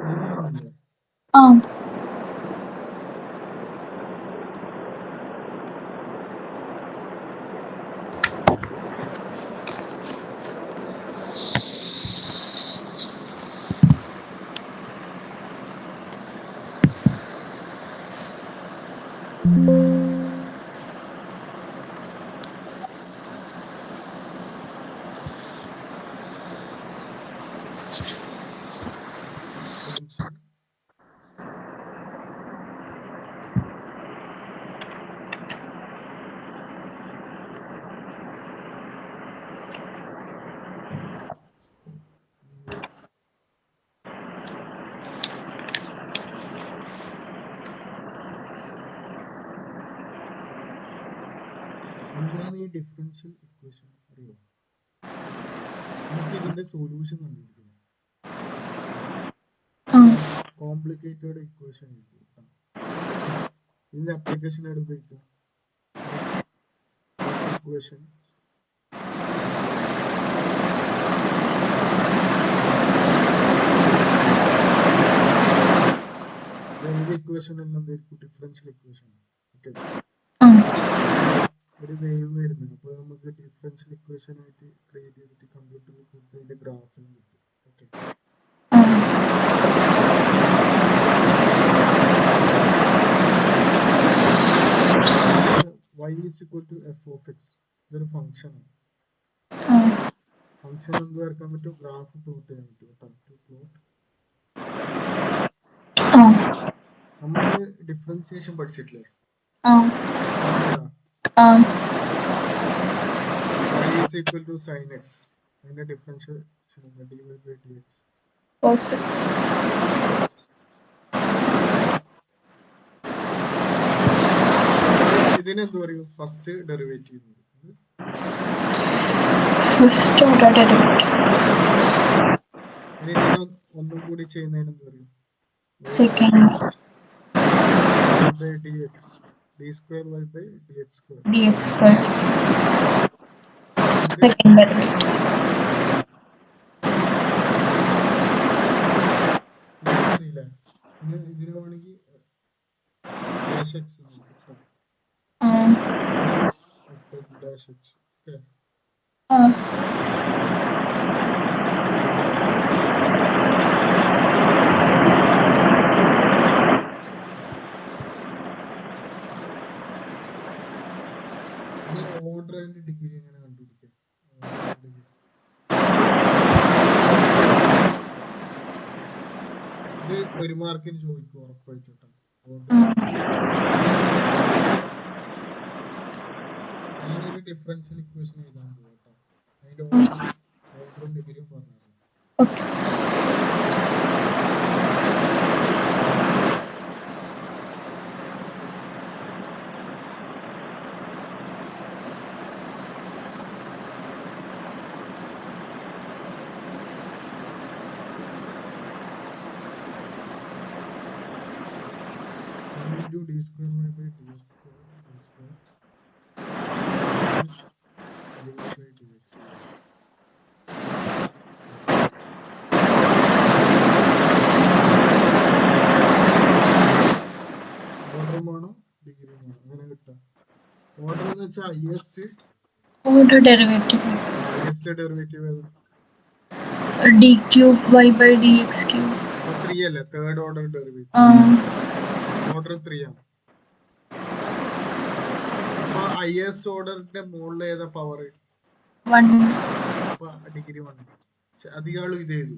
കാണുന്നില്ലേ? ആ ഫംഗ്ഷൻ എന്താണ് ഈ ഡിഫറൻഷ്യൽ ഇക്വേഷൻ അറിയോ? നമുക്ക് ഇതിന്റെ സൊല്യൂഷൻ കണ്ടുപിടിക്കണം. ആ കോംപ്ലിക്കേറ്റഡ് ഇക്വേഷൻ ഇതിന്റെ അപ്ലിക്കേഷൻ ആയിട്ട് ഉപയോഗിക്കുക. ഇക്വേഷൻ ഇക്വേഷൻ എല്ലാം ഡിഫറൻഷ്യൽ ഇക്വേഷൻ. ഓക്കെ, ആ ഒരു വേവ് വരുന്നത്. അപ്പോൾ നമുക്ക് ഡിഫറൻഷ്യൽ ഇക്വേഷൻ ആയിട്ട് ക്രിയേറ്റ് ചെയ്തിട്ട് കമ്പ്യൂട്ടറിൽ കൊടുത്ത് അതിന്റെ ഗ്രാഫിൽ കിട്ടും. Okay, y is equal to f of x. ഇതൊരു ഫംഗ്ഷൻ ആണ്. ഫംഗ്ഷൻ എന്ത് വരക്കാൻ പറ്റും? ഗ്രാഫ് പ്ലോട്ട് ചെയ്യാൻ പറ്റും. നമ്മൾ ഡിഫറൻസിയേഷൻ പഠിച്ചിട്ടില്ലേ? y is equal to sin x. അതിന്റെ differentiation dy by dx. cos x. ഇതിനെന്ത് പറയും? First derivative. First order derivative. ഇനി ഇതിനെ ഒന്നും കൂടി ചെയ്യുന്നതിന് എന്ത് പറയും? Second by dx. d square y by dx square. dx square. Second derivative. ഇതിന് വേണമെങ്കിൽ dash x dash x. Okay. Order and degree എങ്ങനെ കണ്ടുപിടിക്കാം? ഇത് ഒരു മാർക്കിന് ചോദിക്കും ഉറപ്പായിട്ടും. ഞാനൊരു ഡിഫറൻഷ്യൽ ഇക്വേഷൻ എഴുതാൻ പോകട്ടോ. അതിന്റെ ഓർഡറും ഡിഗ്രിയും പറഞ്ഞു. Okay. d square y by dx square dy by dx. ഓർഡറും വേണം ഡിഗ്രിയും വേണം. അങ്ങനെ കിട്ടാം. ഓർഡർ എന്ന് വെച്ചാൽ highest order derivative. Highest derivative ഏത്? d cube y by dx cube. 3 അല്ലേ? Third order derivative. ഓർഡർ 3 ആണ്. അപ്പൊ ഹൈയസ്റ്റ് ഓർഡറിന്റെ മുകളിൽ ഏതാ പവർ? 1. അപ്പൊ ഡിഗ്രി 1. അധികം ഇത് ചെയ്തു.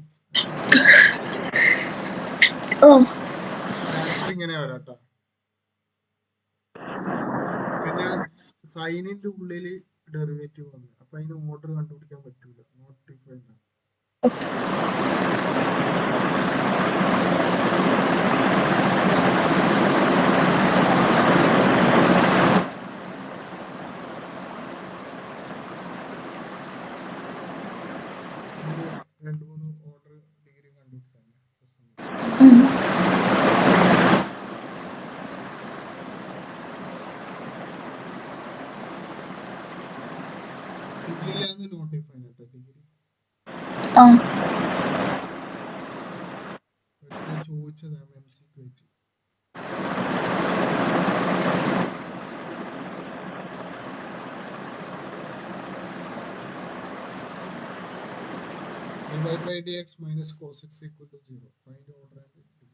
ആൻസർ ഇങ്ങനെ വരാട്ടോ. പിന്നെ സൈനിന്റെ ഉള്ളിൽ ഡെറിവേറ്റീവ് വന്നു. അപ്പൊ അതിന് ഓർഡർ കണ്ടുപിടിക്കാൻ പറ്റൂല. Not defined. രണ്ട് മൂന്ന് ഓർഡർ ഡിഗ്രി കണ്ടുപിടിച്ചാൽ ഡിഗ്രിയിലാന്ന് നോട്ട് ഡിഫൈൻഡ് ഡിഗ്രി. ചോദിച്ചതാണ് MCQ ആയിട്ട്. dy/dx minus cos x equal to 0. Find order and degree.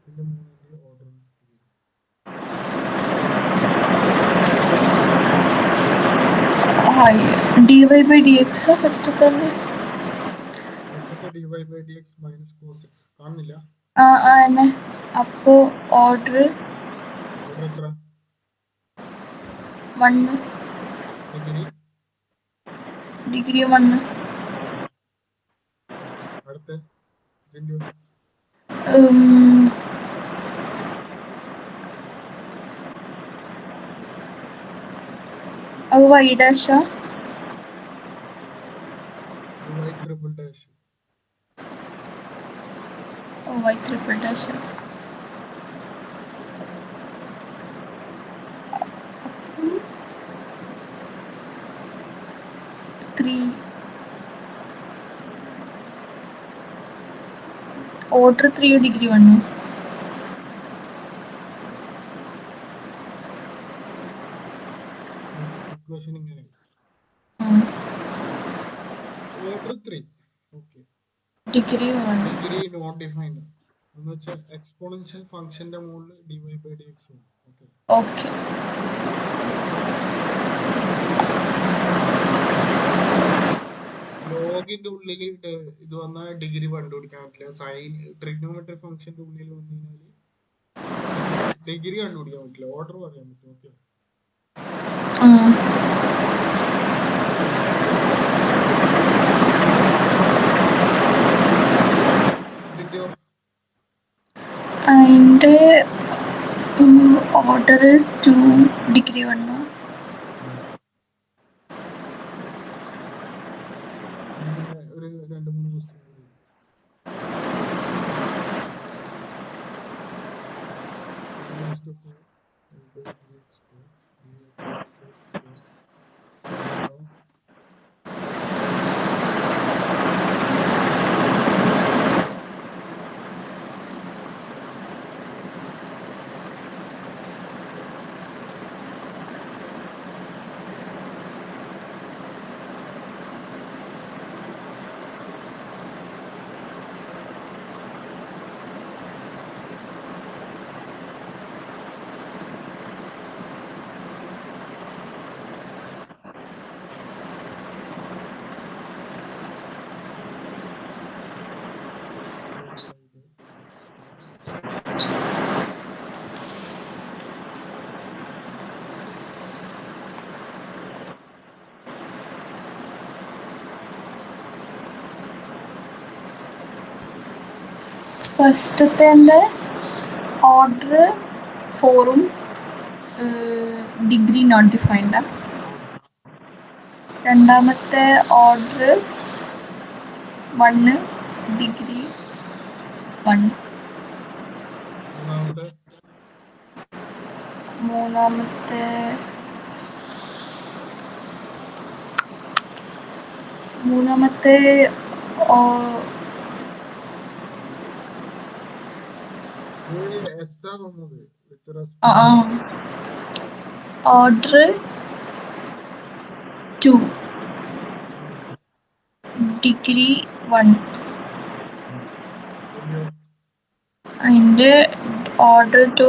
ഇതിന്റെ മൂന്നിന്റെ ഓർഡർ dy/dx ഫസ്റ്റത്തെ dy/dx minus cos x കാണുന്നില്ല. ആണ്. അപ്പോ ഓർഡർ എത്ര? 1 ഡിഗ്രി 1. അടുത്ത അത് y ഡാഷാ y triple dash. y triple dash. Order 3 degree 1. Equation ഇങ്ങനെ order 3 okay degree 1 degree not defined എന്ന് വെച്ചാൽ എക്സ്പോണൻഷ്യൽ ഫംഗ്ഷന്റെ മുകളിൽ dy/dx ആണ്. Okay okay. ലോഗിന്റെ ഉള്ളിൽ ഇത് വന്നാൽ ഡിഗ്രി കണ്ടുപിടിക്കാൻ പറ്റില്ല. സൈൻ ട്രിഗ്നോമെട്രി ഫംഗ്ഷന്റെ ഉള്ളിൽ വന്നു കഴിഞ്ഞാൽ ഡിഗ്രി കണ്ടുപിടിക്കാൻ പറ്റില്ല, ഓർഡർ പറയാൻ പറ്റും. ഓക്കെ അതിന്റെ ഓർഡർ 2 ഡിഗ്രി 1. ഒരു 2-3 ക്വസ്റ്റ്യൻ ഫസ്റ്റത്തെ ഓർഡർ 4ഉം ഡിഗ്രി നോട്ട് ഡിഫൈൻഡ്. രണ്ടാമത്തെ ഓർഡർ 1 ഡിഗ്രി 1. മൂന്നാമത്തെ ഓർഡർ 2 ഡിഗ്രി 1. അതിന്റെ order 2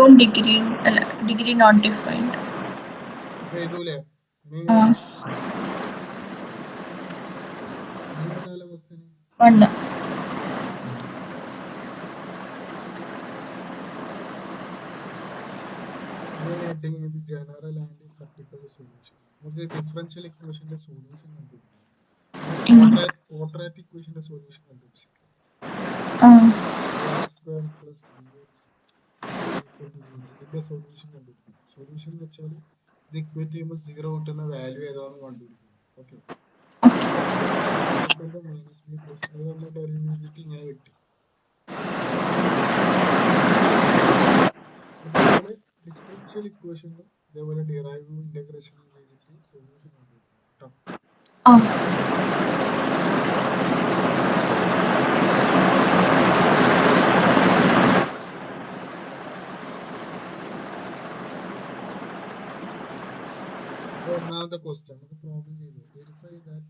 degree not defined. One getting the general and particular solution. നമുക്ക് ഡിഫറൻഷ്യൽ ഇക്വേഷന്റെ സൊല്യൂഷൻ കണ്ടുപിടിക്കാം. ക്വാഡ്രാറ്റിക് ഇക്വേഷന്റെ സൊല്യൂഷൻ കണ്ടുപിടിക്കാം. x² plus bx equal to 0. ഇതിന്റെ സൊല്യൂഷൻ കണ്ടുപിടിക്കാം. സൊല്യൂഷൻ എന്ന് വെച്ചാൽ ഇത് ഇക്വേറ്റ് ചെയ്യുമ്പോൾ 0 കിട്ടുന്ന വാല്യൂ ഏതാണെന്ന് കണ്ടുപിടിക്കും. ഓക്കെ, മൈനസ് ബി പ്ലസ് അത് നമ്മൾ ഡെറിവ് ചെയ്തിട്ട് ഇങ്ങനെ കിട്ടി. അതുപോലെ ഡിഫറൻഷ്യൽ ഇക്വേഷനും ഇതേപോലെ ഡിറൈവും ഇന്റഗ്രേഷനും ചെയ്തിട്ട് സൊല്യൂഷൻ കണ്ടുപിടിക്കും കേട്ടോ. ഒന്നാമത്തെ ക്വസ്റ്റ്യൻ നമുക്ക് പ്രോബ്ലം ചെയ്തു. Verify that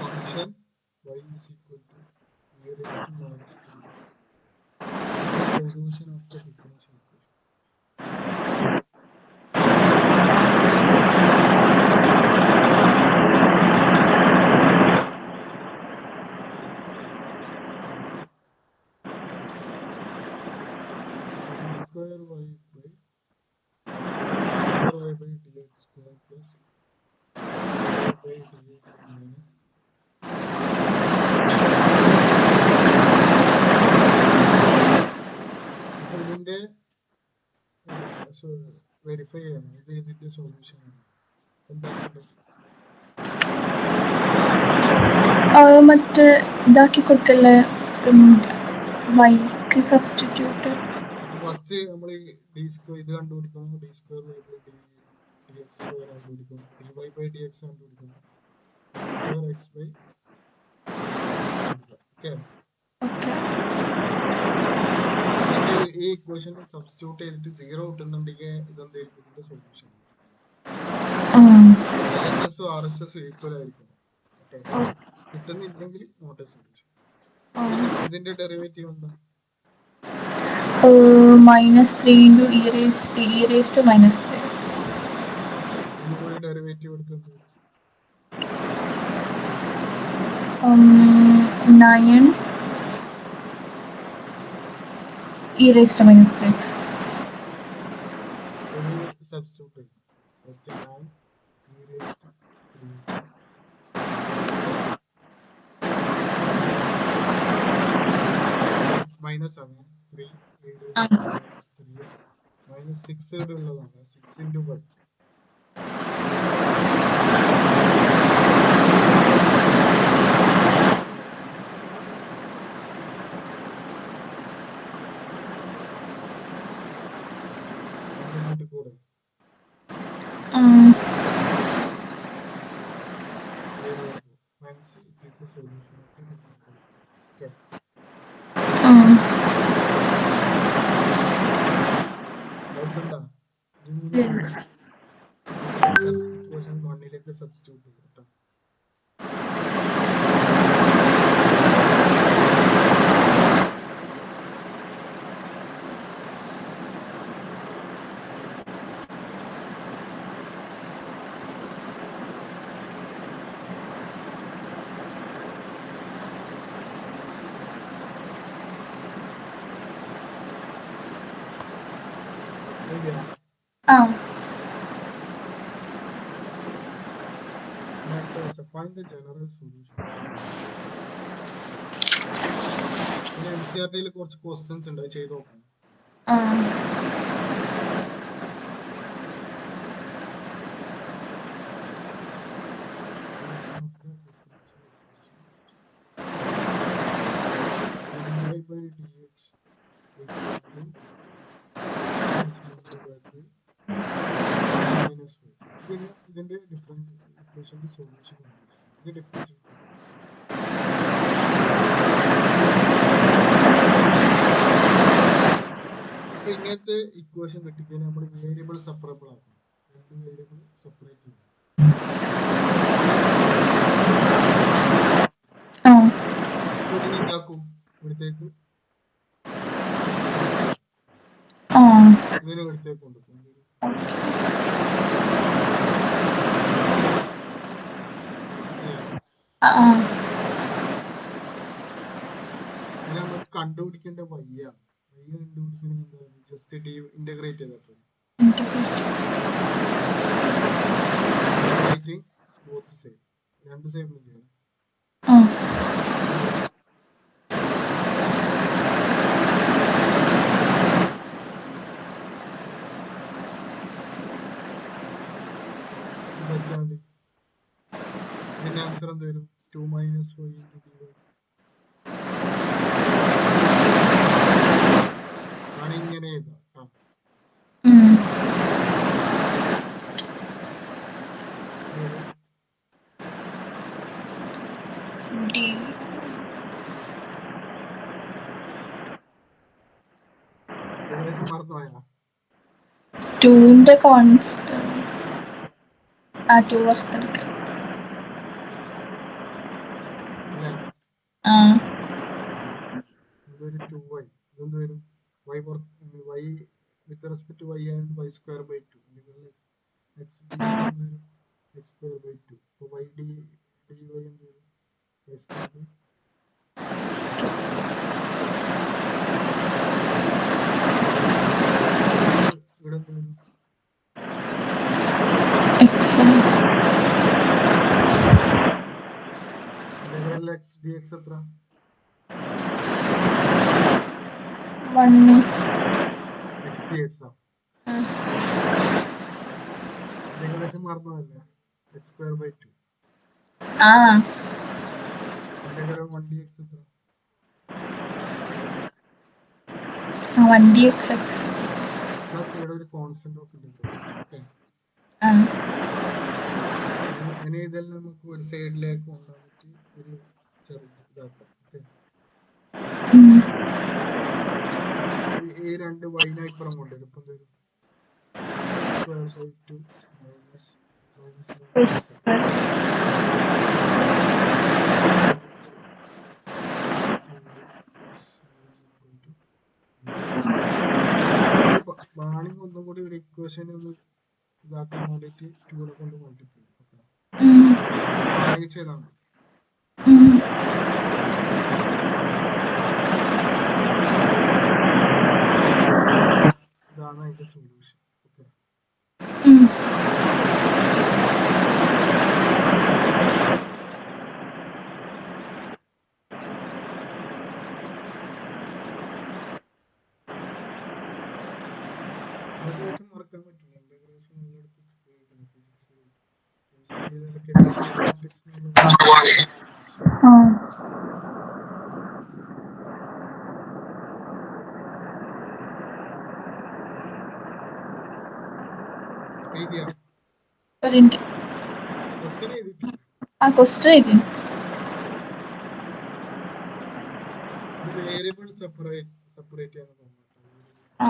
function y is equal to e raised to minus 3x is a solution of the differential equation. Square y by dx square plus by dx minus ഇതിന്റെ verify ചെയ്യണം. ഇത് ഇതിന്റെ solution ആണ്. മറ്റേ ഇതാക്കി കൊടുക്കല്ലേ, വൈക്ക് സബ്സ്റ്റിറ്റ്യൂട്ട്. ഫസ്റ്റ് നമ്മൾ ഡി സ്ക്വയർ ഇത് കണ്ടുപിടിക്കണം. D square y by d x square കണ്ടുപിടിക്കണം. D y by d x കണ്ടുപിടിക്കണം. Square x by okay. ഈ ഇക്വേഷൻ സബ്സ്റ്റിറ്റ്യൂട്ട് ചെയ്തിട്ട് 0 കിട്ടുന്നുണ്ടെങ്കിൽ ഇതെന്തായിരിക്കും ഇതിന്റെ സൊല്യൂഷൻ. LHS RHS ഈക്വൽ ആയിരിക്കും. കിട്ടുന്നില്ലെങ്കിൽ നോട്ട് എ സൊല്യൂഷൻ. ഇതിന്റെ ഡെറിവേറ്റീവ് എന്താ? -3 into e raised to minus 3. Derivative എടുത്തത് 9 e raised to minus 3x. Substitute first 9 e raised to 3x minus 7 3 e raised to minus 3x minus 6 ഉള്ളതാണ്. 6 into 1 കൂടെ minus it is a solution of the differential. Okay. Equation 1ലേക്ക് substitute ചെയ്യും കേട്ടോ. Find the general solution. NCERT കുറച്ച് questions ഉണ്ട്, ചെയ്ത് നോക്കാം. ഇതിന്റെ ഡിഫറൻറ്റ് ഇക്വേഷന്റെ സൊല്യൂഷൻ ഇത് ഡിഫറൻഷ്യൽ. അപ്പൊ ഇങ്ങനത്തെ ഇക്വേഷൻ കിട്ടിക്കഴിഞ്ഞാൽ നമ്മൾ വേരിയബിൾ സെപ്പറബിൾ ആക്കും. രണ്ട് വേരിയബിൾ സെപ്പറേറ്റ് ചെയ്യും. എന്താക്കും ഇവിടത്തേക്ക് ഇതിന് ഇവിടത്തേക്ക് കൊണ്ടുപോകും. ആ അതിൽ നമുക്ക് കണ്ടുപിടിക്കേണ്ട വയ്യ കണ്ടുപിടിക്കണമെങ്കിൽ ജസ്റ്റ് ഇന്റഗ്രേറ്റ് ചെയ്തപ്പോൾ ഇന്റഗ്രേറ്റിംഗ് ബോത്ത് സൈഡ് രണ്ട് സൈഡിലും ചെയ്യണം. ആ പറ്റാൻ മതി. ഇതിന്റെ ആൻസർ എന്ത് വരും? 2 - 5 dy ആണ്. ഇങ്ങനെ എഴുതാം. ഉം. ഡി ഏകദേശം മറന്നുപോയാ? 2ന്റെ കോൺസ്റ്റന്റ് ആ 2 വർത്തെടുക്കാം. അല്ലേ? ആ ഇതൊരു 2y. ഇതെന്ത് വരും? y with respect to y ആയതുകൊണ്ട് y square by 2. x x square by 2. അപ്പോൾ y dy എന്ത് വരും? y സ്ക്വയർ ബൈ ഇവിടെ എന്ത് വരും? എക്സ് ഇന്റഗ്രൽ x dx എത്ര? 1 x dx ആ. ഏകദേശം മറന്നതല്ലേ? x square by 2. ആ ഇന്റഗ്രൽ 1 dx എത്ര? 1 dx x പ്ലസ് ഇവിടെ ഒരു കോൺസ്റ്റന്റ് ഓഫ് ഇന്റഗ്രേഷൻ. ഓക്കെ, ആ അങ്ങനെ ഇതെല്ലാം നമുക്ക് ഒരു സൈഡിലേക്ക് കൊണ്ടുവന്നിട്ട് ഒരു ചെറിയ ഇതാക്കാം. ഓക്കെ, ഉം. ഈ രണ്ട് വൈനെ ഇപ്പുറം കൊണ്ടുവരും. ഇപ്പം വരും സ്ക്വയർ ബൈ 2 മൈനസ് ബാണിങ് ഒന്നും കൂടി ഒരു ഇക്വേഷൻ ഒന്ന് ഇതാക്കാൻ വേണ്ടിയിട്ട് 2 കൊണ്ട് മൾട്ടിപ്ലൈ. ഓക്കെ, ബാണിങ് ചെയ്താൽ മതി. ഇതാണ് അതിന്റെ സൊല്യൂഷൻ. ഓക്കെ, ഇന്റഗ്രേഷൻ മറക്കാൻ പറ്റില്ല. ഇന്റഗ്രേഷൻ എല്ലായിടത്തും ഉപയോഗിക്കണം. ഫിസിക്സ് എഴുതിയാ ഒരു മിനിറ്റ്. ക്വസ്റ്റ്യൻ എഴുതിയിട്ടില്ല. ആ ക്വസ്റ്റ്യൻ എഴുതി. ഇത് വേരിയബിൾ സെപ്പറേറ്റ് ചെയ്യാൻ തോന്നുന്നു. ആ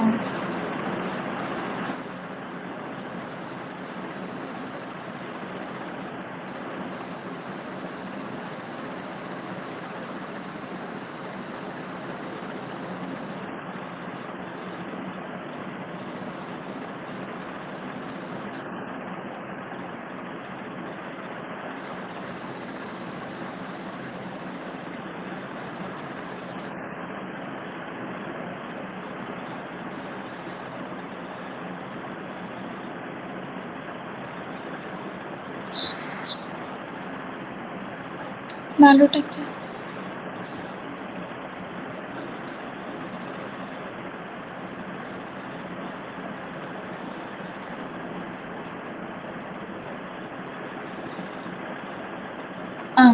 നാലോട്ടേക്ക്. ആ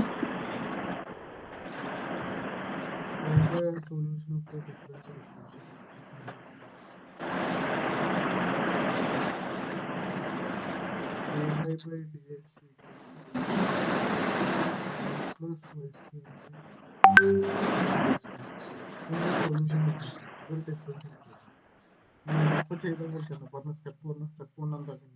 അതിന്റെ സൊല്യൂഷൻ ഒക്കെ differential equation by dx plus y square ഇതിന്റെ സൊല്യൂഷൻ കിട്ടും. ഇതൊരു ഡിഫറൻഷ്യൽ ഇക്വേഷൻ. ഇപ്പൊ ചെയ്ത പോലെ തന്നെ പറഞ്ഞ സ്റ്റെപ്പ് 1 എന്താക്കുന്നു?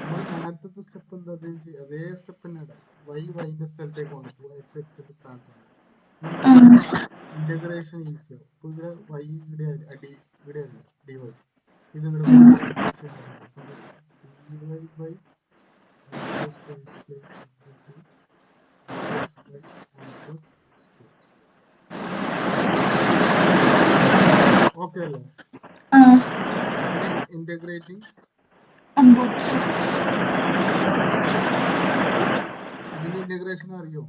നമ്മൾ നേരത്തെ സ്റ്റെപ്പ് എന്താ അതേ സ്റ്റെപ്പ് തന്നെ ഇടാം. വൈൻ്റെ സ്ഥലത്തേക്ക് കൊണ്ടുപോകും, എക്സ് എക്സിന്റെ സ്ഥാനത്താണ്. ഇന്റഗ്രേഷൻ ഈസി ആവും. ഇപ്പൊ ഇവിടെ വൈ ഇവിടെ ഇവിടെ അല്ല ഡി വൈ, ഇത് ഇവിടെ ഇന്റഗ്രേഷൻ ആവില്ല. അപ്പൊ d y by one plus y square equal to x by one plus x square. Okay അല്ലേ? ഇന്റഗ്രേറ്റിംഗ് ഇതിന്റെ ഇന്റഗ്രേഷൻ അറിയോ?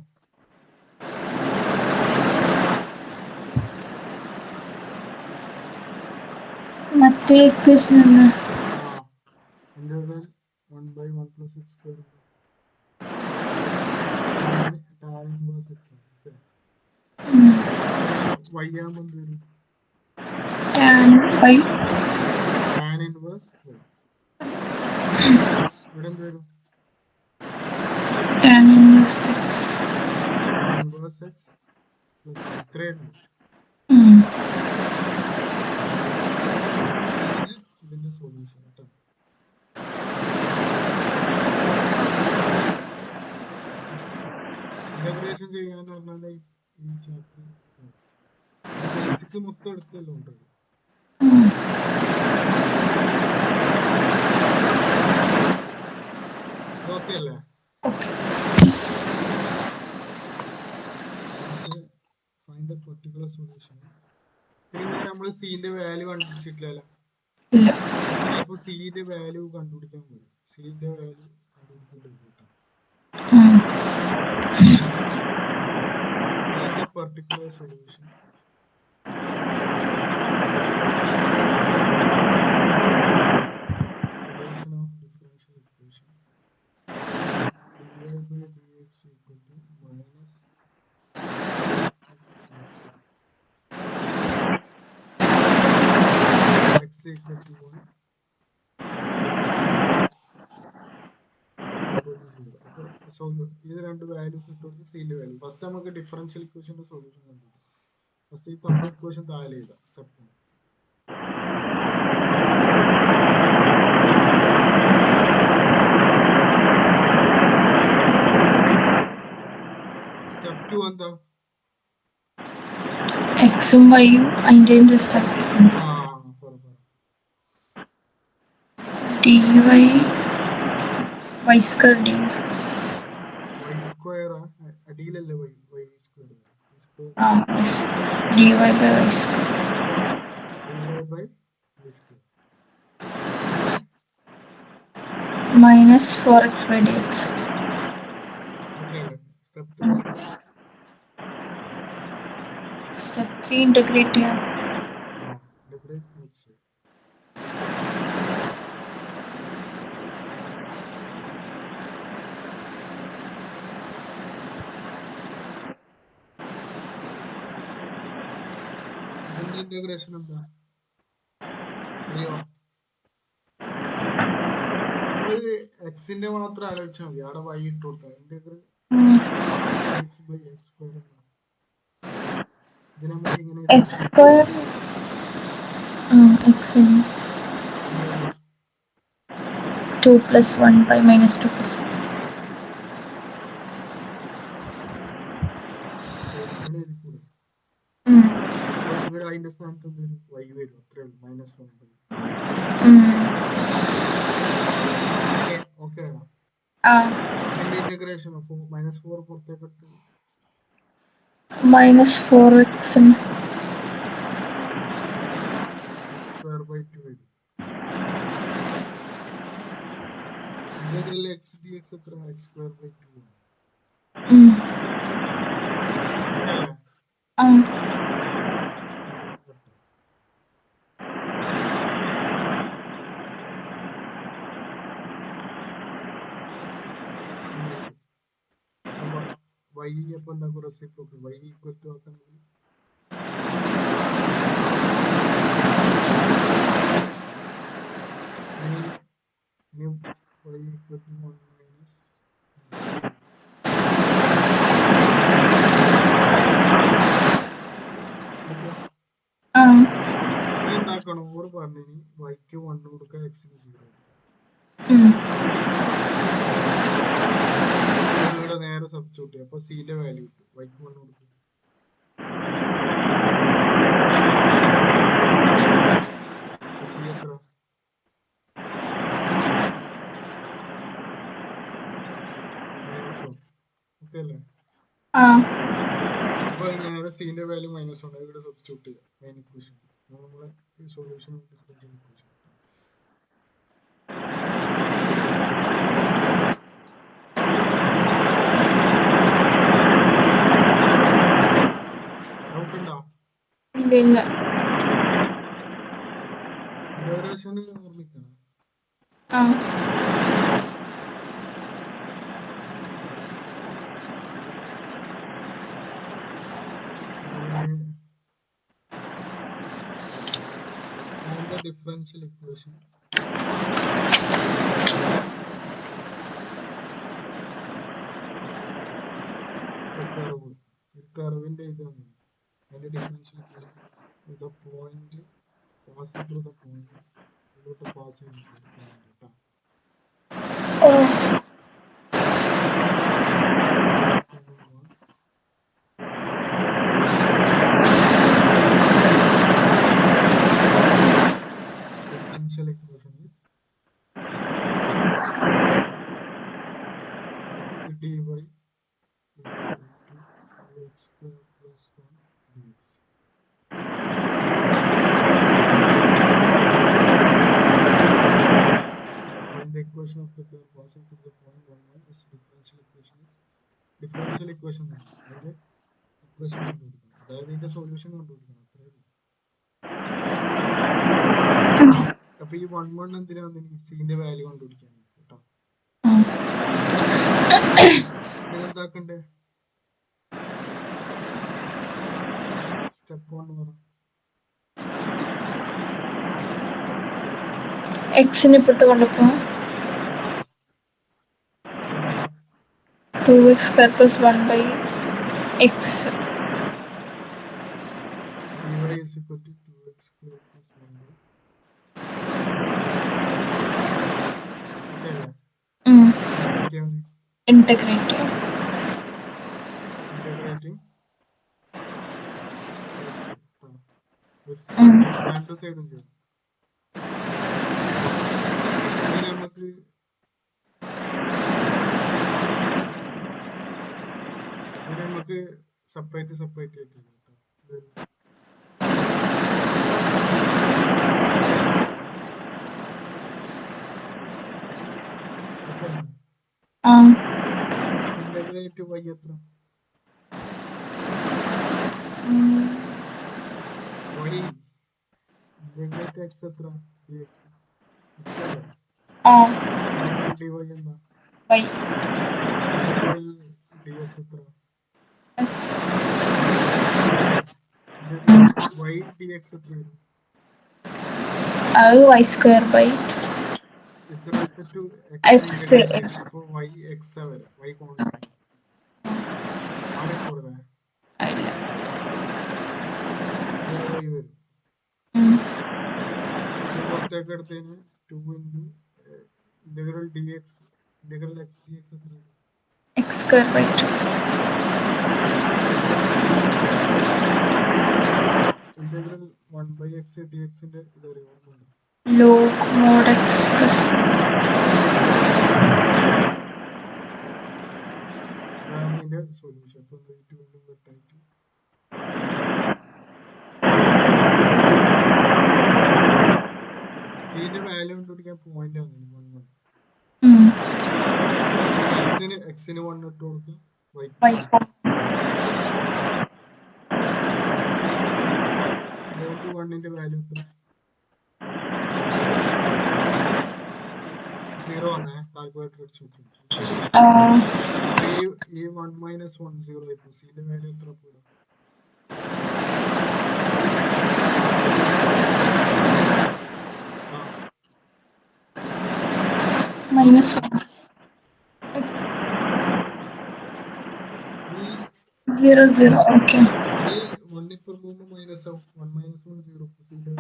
മറ്റേ equation integral 1/1 plus x square tan inverse x. Y ആകുമ്പോൾ എന്ത് വരും? Tan inverse y. ഇവിടെ എന്ത് വരും? ടാൻ ഇൻവേഴ്സ് എക്സ് പ്ലസ് ഇത്രയും ഇതിന്റെ സൊല്യൂഷൻ കേട്ടോ. ഇന്റഗ്രേഷൻ ചെയ്യാന്ന് പറഞ്ഞാൽ ഈ ചാപ്റ്റർ ബേസിക്സ് മൊത്തം എടുത്തല്ലോ ഉണ്ട്. ഓക്കെ അല്ലേ? Find the particular solution. നമ്മൾ സിന്റെ വാല്യൂ കണ്ടുപിടിച്ചിട്ടില്ലല്ലോ. ചിലപ്പോൾ സിന്റെ വാല്യൂ കണ്ടുപിടിക്കാൻ പറ്റും. സിന്റെ വാല്യൂ കണ്ടുപിടിക്കേണ്ടി വരും. particular solution. Solution of differential equation. dy by dx equal to minus x equal to 1. So ഇത് രണ്ട് വാല്യൂസ് ഇട്ടുകൊണ്ട് സിന്റെ വാല്യൂ. ഫസ്റ്റ് നമുക്ക് ഡിഫറൻഷ്യൽ ഇക്വേഷന്റെ സൊല്യൂഷൻ കണ്ടുപിടിക്കാം. ഫസ്റ്റ് ഈ തന്ന ഇക്വേഷൻ താഴെ എഴുതാം. സ്റ്റെപ്പ് 1. സ്റ്റെപ്പ് 2 എന്താ? എക്സും വൈയും അതിന്റെ സ്ഥലത്തേക്ക് dy y square dy. y square അടിയിലല്ലേ y square. dy by y square. minus 4x by dx. Step 3 integrate ചെയ്യാം. ഇന്റഗ്രേഷൻ എന്താ അറിയോ? എക്സിന്റെ മാത്രം ആലോചിച്ചാൽ മതി. അവിടെ വൈ ഇട്ട് കൊടുത്താൽ integral x by x square ഇതിനെ നമുക്ക് ഇങ്ങനെ x square x 2 plus 1 by minus 2 plus 1. ഇവിടെ അതിന്റെ സ്ഥാനത്ത് വൈ വരും. അത്രേ മൈനസ് 1. ഓക്കെ ആണോ? ഇതിന്റെ ഇന്റഗ്രേഷൻ അപ്പോൾ -4 പുറത്തേക്ക് എടുത്ത് -4x സ്ക്വയർ ബൈ 2 വരും. ഇന്റഗ്രൽ x dx എത്ര? x സ്ക്വയർ ബൈ 2 y അപ്പോൾ എന്താ റെസിപ്രോക്കൽ y ഈക്വൽ ടു ആക്കണമെങ്കിൽ y ഈക്വൽ ടു 1 മൈനസ് എന്താക്കണം? ഓർ പറഞ്ഞു y ക്ക് 1 കൊടുക്കുക, x ന് 0. ഇവിടെ നേരെ സബ്സ്റ്റിറ്റ്യൂട്ട് ചെയ്യാം. അപ്പൊ സിന്റെ വാല്യൂ കിട്ടും. വൈക്ക് 1 കൊടുക്കും. സി എത്ര? -1. ഓക്കെ അല്ലേ? അപ്പൊ നേരെ സിന്റെ വാല്യൂ -1 ഇവിടെ സബ്സ്റ്റിറ്റ്യൂട്ട് ചെയ്യാം. മെയിൻ ഇക്വേഷൻ നമ്മളെ സൊല്യൂഷൻ ഡിഫറൻഷ്യൽ ഇക്വേഷൻ. ഇല്ല ഓർമ്മിക്കണം. ഡിഫറൻഷ്യൽ ഇക്വേഷൻ കർവിന്റെ ഇതാണ് അതിന്റെ ഡിഫറൻഷ്യൽ ഇക്വേഷൻ. ഇത് point passing through the point ഇങ്ങോട്ട് പാസ് ചെയ്യുന്ന പോയിന്റ് കേട്ടോ. differential equation is x dy equal to x square plus 1 dx. When the equation of the curve passing through the point 1 1 is differential equation is differential equation അതിന്റെ equation കണ്ടുപിടിക്കണം. അതായത് ഇതിന്റെ solution കണ്ടുപിടിക്കണം. അത്രേ ഉള്ളൂ. അപ്പൊ ഈ 1 1 എന്തിനാ സിന്റെ വാല്യൂ കണ്ടുപിടിക്കാൻ കേട്ടോ. ഇതെന്താക്കണ്ടേ? സ്റ്റെപ്പ് 1 പറ. എക്സിന് ഇപ്പുറത്ത് കൊണ്ടുപോകും 2x square plus 1 by x. dy is equal to 2x square plus 1 by integrating രണ്ട് സൈഡും ചെയ്യും. നമുക്ക് സെപ്പറേറ്റ് ആയിട്ട് ഇന്റഗ്രേറ്റ് y എത്ര? y ഇന്റഗ്രേറ്റ് x എത്ര? dx x അല്ലേ? dy എന്താ? y ds എത്ര? s y dx എത്ര വരും? അത് y square by with respect to x. അപ്പോൾ y x വരെ y കോൺസ്റ്റന്റ് ആരെ കൂടുതൽ വരും. പുറത്തേക്ക് എടുത്തതിന് 2 integral dx integral x dx എത്ര വരും? x square by 2. Integral 1 by x dx ന്റെ ഇത് ഓർമ്മയുണ്ട്. log mod x plus ഇതിന്റെ സൊല്യൂഷൻ. അപ്പോൾ വീണ്ടും വെട്ടായിട്ട് സിന്റെ വാല്യൂ കണ്ടുപിടിക്കാൻ പോയിന്റ് ആണ് 1 എക്സിന് 1 ഇട്ട് കൊടുക്കുക y log 1ന്റെ വാല്യൂ എത്ര? 0 ആണ്. കാൽക്കുലേറ്റർ അടിച്ചു നോക്കി. ഈ 1 - 1 0 ആയിപ്പോ സിന്റെ വാല്യൂ എത്ര പോയി? -1 0 0. ഓക്കെ. ഈ 1 ഇപ്പോൾ പോകുമ്പോൾ മൈനസ് ആവും. 1 - 1 0 സിന്റെ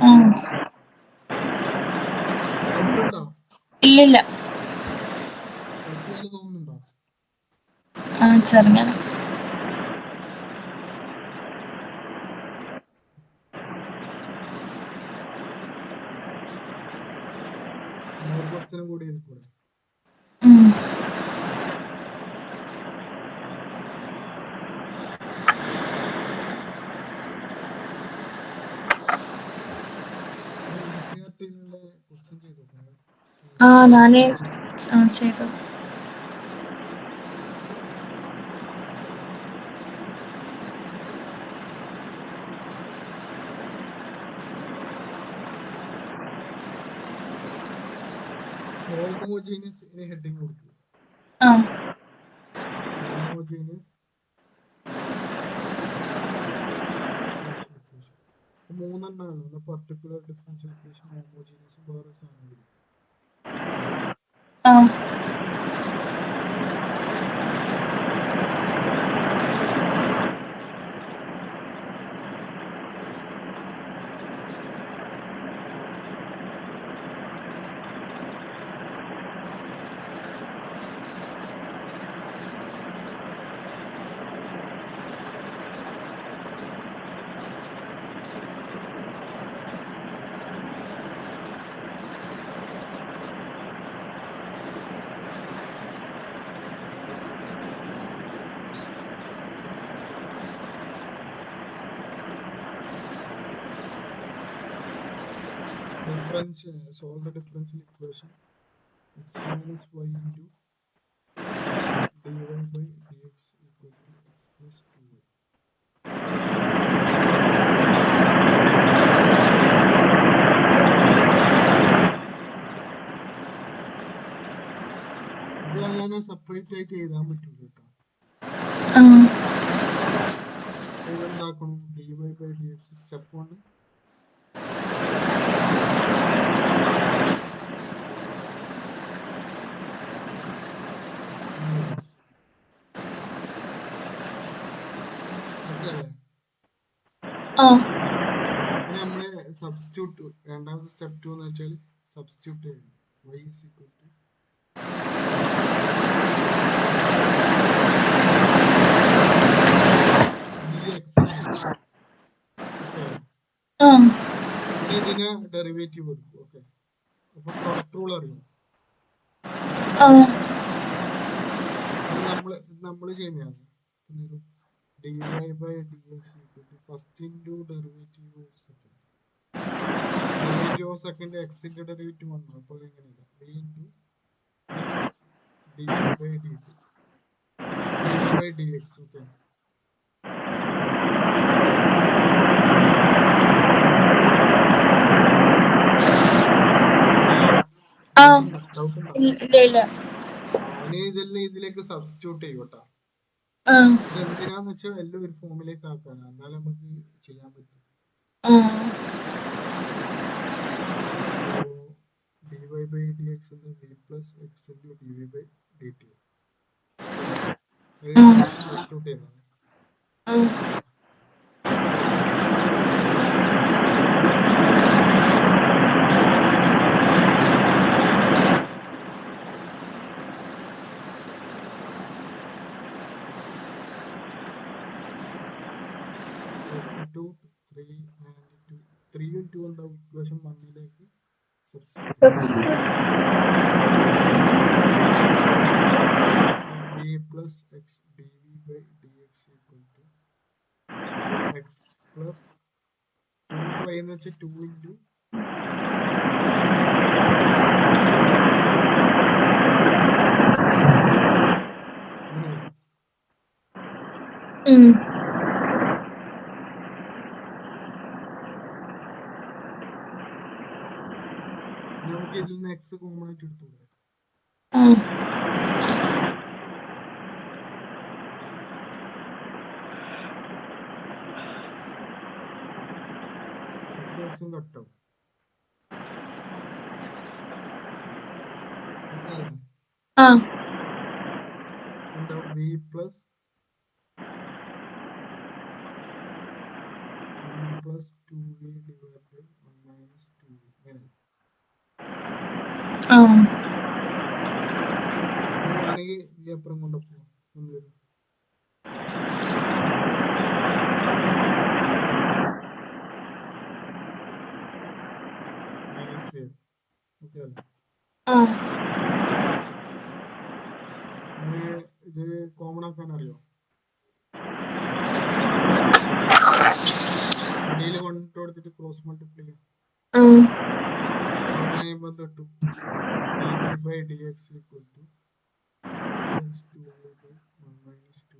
ഇല്ല പോലെ തോന്നുന്നുണ്ടോ? ആ ചെറുങ്ങനെ. നൂറ് ക്വസ്റ്റ്യനും കൂടി എഴുതിക്കൂടെ? ഉം. NCERT-ലുള്ള ക്വസ്റ്റ്യൻ ചെയ്തോക്കണേ. ആ ഞാന് ചെയ്തു. ഹോമോജീനിയസ് ഹെഡിങ് കൊടുക്കുക. ആ ഹോമോജീനിയസ് ഡിഫറൻഷ്യൽ ഇക്വേഷൻ. മൂന്നെണ്ണമാണ്. പർട്ടിക്കുലർ ഡിഫറൻഷ്യൽ ഇക്വേഷൻ, ഹോമോജീനിയസ്, വേറെ സാധനം കൂടി. ആ solve the differential equation x minus y into dy by dx equal to x plus 2y. ഇത് അങ്ങനെ സെപ്പറേറ്റ് ആയിട്ട് എഴുതാൻ പറ്റൂല കേട്ടോ. ആ ഇതെന്താക്കണം? dy by dx step 1. ആ നമ്മള് സബ്സ്റ്റിറ്റ്യൂട്ട്, രണ്ടാമത്തെ സ്റ്റെപ്പ് 2 എന്ന് വെച്ചാൽ സബ്സ്റ്റിറ്റ്യൂട്ട് ചെയ്യണം. y is equal to dx. ആ ഇതിന് ഡെറിവേറ്റീവ് എടുക്കും. ഓക്കെ, അപ്പൊ പ്രൊഡക്റ്റ് റൂൾ അറിയാം. ആ നമ്മൾ ചെയ്യുന്നതാണ്. dy by dx equal to first into derivative of second. Derivative of second x ന്റെ ഡെറിവേറ്റീവ് വന്നു. അപ്പോൾ എങ്ങനെയില്ല, d into x dy by dt dy by dx. Okay, ആ ഡൗട്ട് ഉണ്ടോ? ഇല്ല ഇല്ല. ഇനി ഇതിലേക്ക് സബ്സ്റ്റിറ്റ്യൂട്ട് ചെയ്യൂട്ടാ. ആ ഇത് എന്തിനാന്ന് വെച്ചാൽ എല്ലാം ഒരു ഫോമിലേക്ക് ആക്കാനാണ്, എന്നാലും നമുക്ക് ചെയ്യാൻ പറ്റും. ആ dy by dx എന്ന് v plus x into dv by dt. സബ്സ്റ്റിറ്റ്യൂട്ട് ചെയ്യുന്നത്. Substitute 3 and 2. 3 and 2 എന്താ? ഇക്വേഷൻ 1ലേക്ക് substitute. v plus x dv by dx equal to x plus 2y എന്ന് വെച്ചാൽ 2 into നമുക്ക് ഇതിൽ നിന്ന് x കോമൺ ആയിട്ട് എടുത്തൂടെ? x കട്ടാവും. എന്താവും? v plus 1 plus 2v divided by 1 minus 2v. അങ്ങനെ വേണമെങ്കിൽ ഈ അപ്പുറം കൊണ്ടുപോകാം. നമ്മളൊരു മൈനസ് വരും. ഓക്കെ അല്ലേ? ഇത് കോമൺ ആക്കാൻ അറിയോ? അടിയിൽ കൊണ്ട് കൊടുത്തിട്ട് ക്രോസ് മൾട്ടിപ്ലൈ ചെയ്യാം. അങ്ങനെ ചെയ്യുമ്പോൾ തൊട്ടു dx equal to minus 2y by 1 minus 2y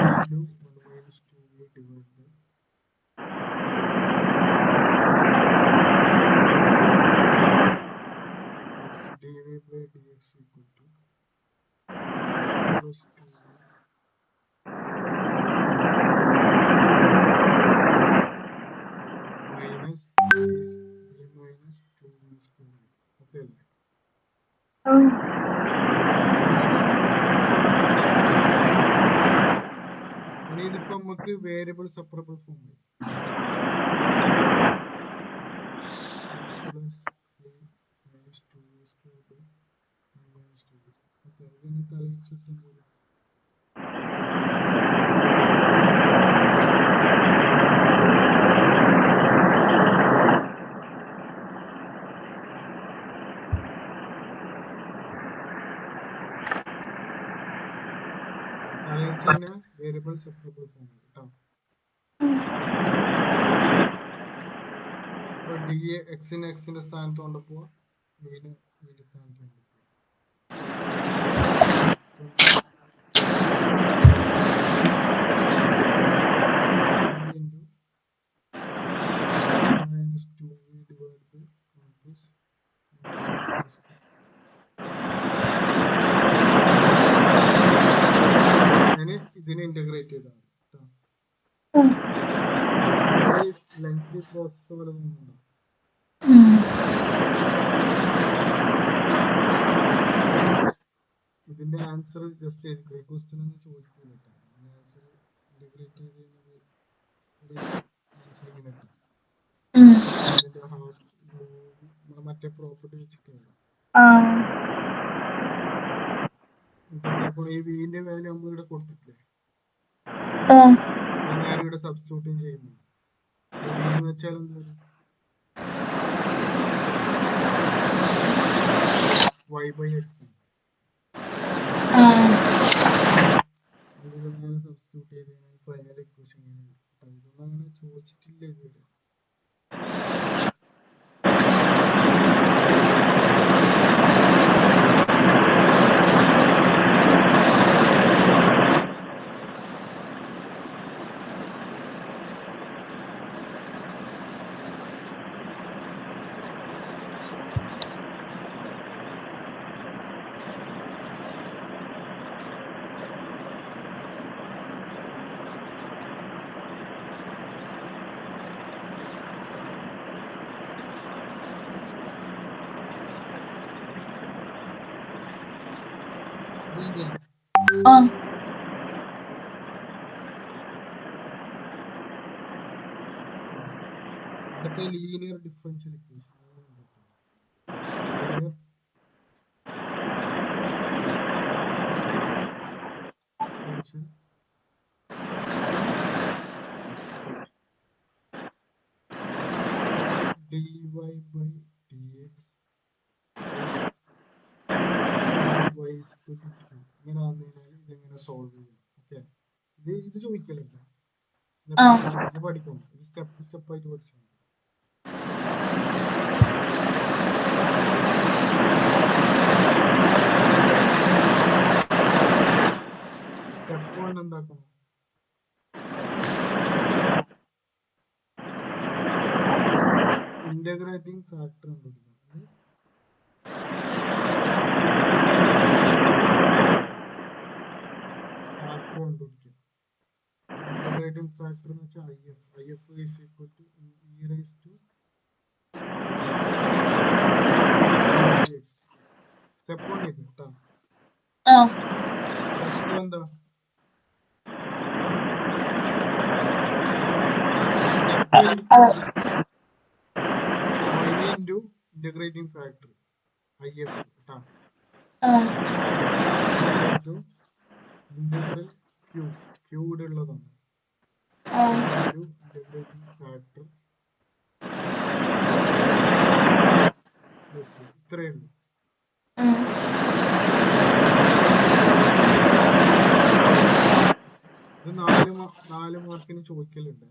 into 1 minus 2y divided by dy by dx equal to plus 2y minus is b minus 2y square. Okay അല്ലേ? ഇനി ഇതിപ്പോ നമുക്ക് variable separable form plus 3 minus 2y square by 1 minus 2y. Okay, ഇതിനെ തലയിച്ചിട്ടും പോലും variable separable form കേട്ടോ. അപ്പോൾ D എക്സിന് എക്സിന്റെ സ്ഥാനത്ത് കൊണ്ടുപോവാ, ബിന് ബിന്റെ സ്ഥാനത്ത് കൊണ്ടുപോവാ. minus 2y divided by 1 plus ഇതിനെ ഇന്റഗ്രേറ്റ് ചെയ്താണ് ലെങ്തി പ്രോസസ് പോലെ തോന്നുന്നുണ്ടോ? ഇതിന്റെ ആൻസർ ജസ്റ്റ് എഴുതിക്കോ. ഈ ക്വസ്റ്റ്യൻ ഒന്നും ചോദിക്കൂല കേട്ടോ. ഇതിന്റെ ആൻസർ ഇന്റഗ്രേറ്റ് ചെയ്ത് ആൻസർ ഇങ്ങനെ കിട്ടും. ഇതിന്റെ മറ്റേ പ്രോപ്പർട്ടി വെച്ചിട്ട് ഈ വിന്റെ വാല്യൂ നമ്മൾ ഇവിടെ കൊടുത്തിട്ടില്ലേ, ഞാനിവിടെ സബ്സ്റ്റിറ്റ്യൂട്ടും ചെയ്യുന്നു. എന്ന് വെച്ചാൽ എന്ത് വരും? y by x. ഇതിലൊന്നും സബ്സ്റ്റിറ്റ്യൂട്ട് ചെയ്ത് ഫൈനൽ ഇക്വേഷൻ ഇതൊന്നും അങ്ങനെ ചോദിച്ചിട്ടില്ല ഇതുവരെ. അടുത്ത linear differential equation. dy by dx y is equal to q. ഇങ്ങനെ വന്നുകഴിഞ്ഞാൽ ഇതെങ്ങനെ സോൾവ് ചെയ്യാം? ഓക്കെ, ഇത് ചോദിക്കലുണ്ട്, ഇത് പഠിക്കണം. ഇത് സ്റ്റെപ്പ് സ്റ്റെപ്പായിട്ട് പഠിച്ചാൽ മതി. സ്റ്റെപ്പ് 1 എന്താക്കണം? ഇന്റഗ്രേറ്റിംഗ് ഫാക്ടർ കണ്ടുപിടിക്കണം. Integrating factor എന്ന് വെച്ചാൽ IF is equal to e raised to x. Step 1 ഇത് കേട്ടോ. എന്താ into integrating factor IF ട്ടാ equal to integral Q ഇവിടെ ഉള്ളതാണ് into integrating factor plus ഇത്രയേ ഉള്ളൂ. ഇത് 4 മാർക്കിന് ചോദിക്കലുണ്ട്.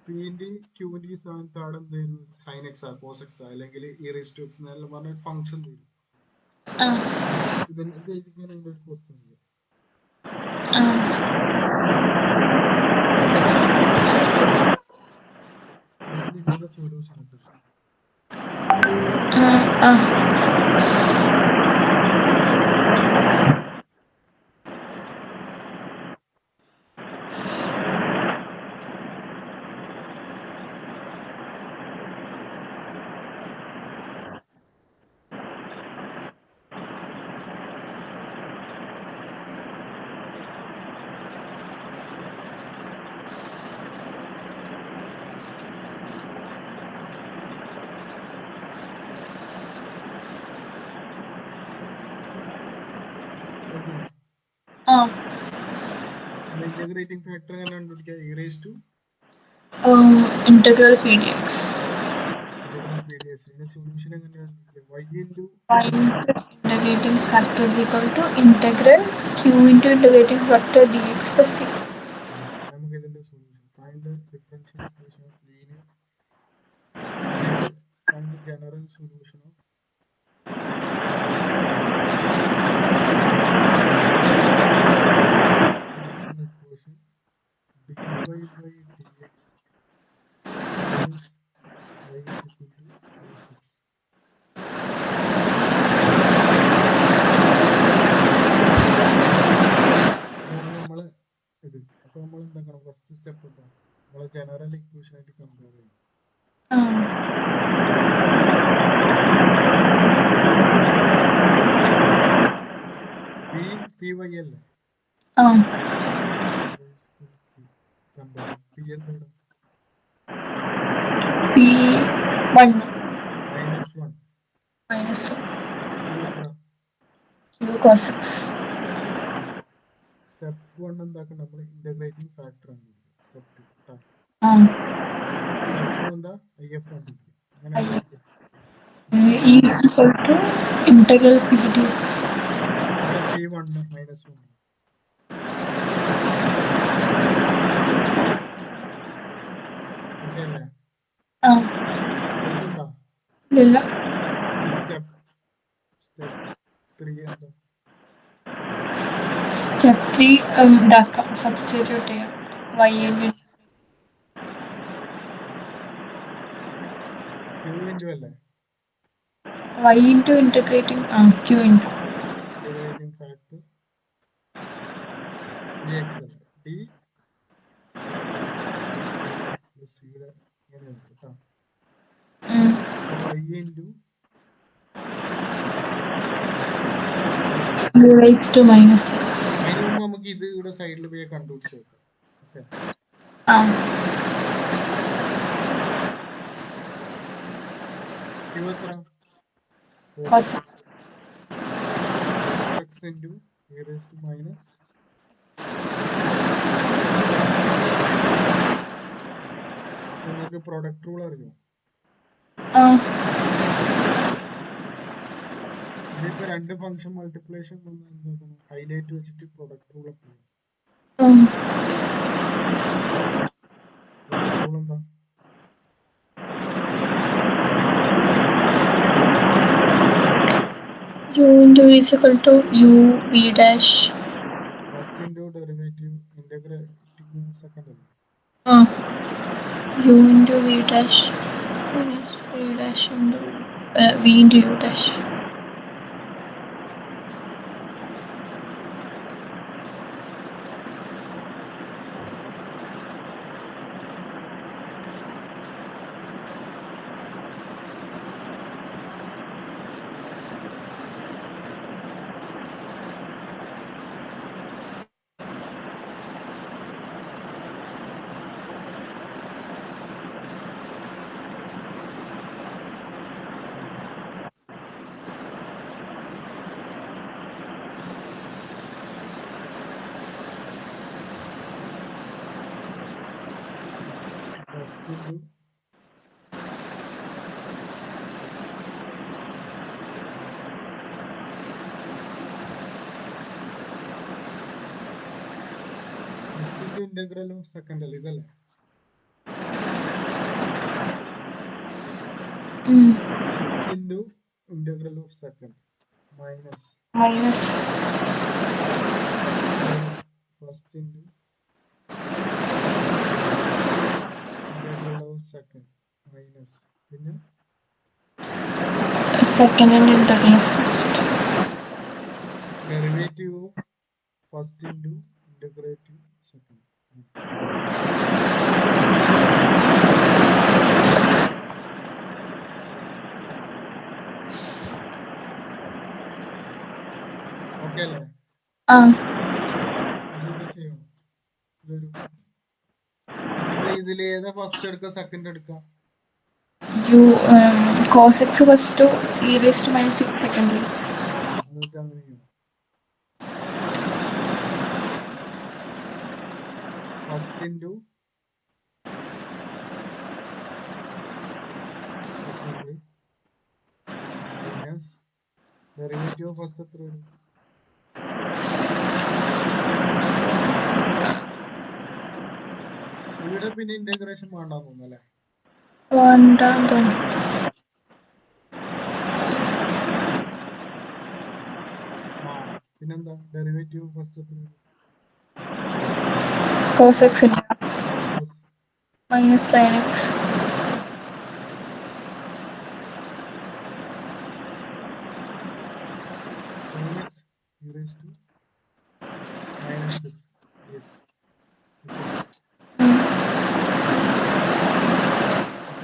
പിന്റെ ക്യൂന്റെ സ്ഥാനത്ത് അവിടെ എന്ത് തരും? സൈൻ എക്സാ കോസ് എക്സാ അല്ലെങ്കിൽ ഇറേസ്റ്റോക്സ് എന്നെല്ലാം പറഞ്ഞ ഫംഗ്ഷൻ തരും. ഇത് എഴുതിക്കാൻ അതിന്റെ ഒരു ക്വസ്റ്റ്യൻ ചെയ്യാം. ഇതിന്റെ സൊല്യൂഷൻ ഉണ്ട്. ഇന്റഗ്രേറ്റിംഗ് ഫാക്ടർ എങ്ങനെ കണ്ടുപിടിക്കുക? e to integral pdx. ഇതിന്റെ സൊല്യൂഷൻ എങ്ങനെയാണ്? y into integrating factor is equal to integral q into integrating factor dx plus c. നമുക്ക് ഇതിന്റെ solution find the differential equation of linear find the general solution of equation dy by dx minus y is equal to cos x. നമ്മള് ഇത് അപ്പൊ നമ്മൾ എന്താക്കണം? First step എന്താ? നമ്മളെ general equation ആയിട്ട് compare ചെയ്യും. പി വൈ അല്ലേ? പി എന്താണ്? P1 -1 q cos x. Step 1 എന്താക്കണം? നമ്മൾ ഇന്റഗ്രേറ്റിംഗ് ഫാക്ടർ ആണ്. സ്റ്റെപ്പ് 2 സ്റ്റെപ്പ് 2 എന്താ? IF കണ്ടുപിടിക്കുക. അങ്ങനെ E is equal to integral p dx. P1 -1 okay അല്ലേ? ഇല്ല. സ്റ്റെപ്പ് 3 എന്താ? സ്റ്റെപ്പ് 3 ഇതാക്കാം, സബ്സ്റ്റിറ്റ്യൂട്ട് ചെയ്യാം. y into അല്ലേ? y into integrating q into integrating factor dx അല്ലേ? d plus c യുടെ ഇങ്ങനെയാണ് കേട്ടോ. y into u raised to minus 6. അതിന് മുമ്പ് നമുക്ക് ഇത് ഇവിടെ സൈഡിൽ പോയി കണ്ടുപിടിച്ച് വെക്കാം. ഓക്കെ, q എത്ര? cos x into e raised to minus നിങ്ങൾക്ക് പ്രൊഡക്റ്റ് റൂൾ അറിയോ? ഇതിപ്പോ രണ്ട് ഫംഗ്ഷൻ മൾട്ടിപ്ലിക്കേഷൻ ഹൈലൈറ്റ് വെച്ചിട്ട് പ്രൊഡക്റ്റ് റൂൾ അപ്ലൈ ചെയ്യും. റൂൾ എന്താ? u into v is equal to u v dash. First into derivative integrating second അല്ലേ? u into v dash minus v dash into v into u dash. into integral of second അല്ലേ ഇതല്ലേ? First into integral of second minus first into integral of second minus പിന്നെ second and integral of first. Derivative of first into integrative second. Okay അല്ലേ? ഇതൊക്കെ ചെയ്യണം. ഇതിൽ ഏതാ first എടുക്കുക second എടുക്കുക? cos x first to e raised to minus 6 secondary. അതൊക്കെ അങ്ങനെ ചെയ്യണം. First into secondary minus derivative of first എത്ര വരും? ഇവിടെ പിന്നെ ഇന്റഗ്രേഷൻ വേണ്ടാന്ന് തോന്നുന്നല്ലേ? പിന്നെന്താ ഡെറിവേറ്റീവ് ഫസ്റ്റ് എത്ര വരും? cos x minus sin x. sin x e raised to minus 6 dx.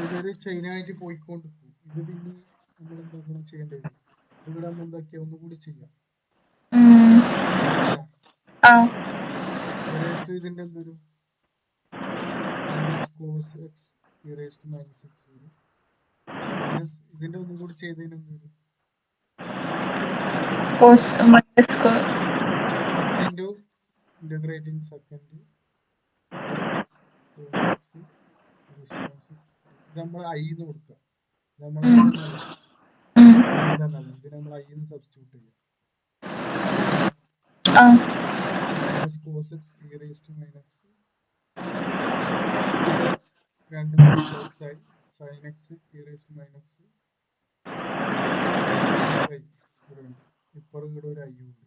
ഇതൊരു ചെയിനായിട്ട് പോയിക്കൊണ്ടിരിക്കും. ഇത് പിന്നെ നമ്മൾ എന്താക്കണം ചെയ്യേണ്ടത്? ഇവിടെ നമ്മൾ എന്താക്കിയ ഒന്നുകൂടി ചെയ്യാം. ഇതിന്റെ എന്തൊരു cos x e raised to minus 6 വരും. ഇതിന്റെ ഒന്നും കൂടി ചെയ്തതിന് എന്തൊരു cos minus cos first into integrating second നമ്മൾ ഐ എന്ന് കൊടുക്കുക. നമ്മൾ ഇത് നമ്മൾ ഐ എന്ന് സബ്സ്റ്റിറ്റ്യൂട്ട് ചെയ്യാം. cos x e raised to minus 2 plus sin x e raised to minus ഇപ്പോൾ ഇവിടെ ഒരു ഐ ഉണ്ട്.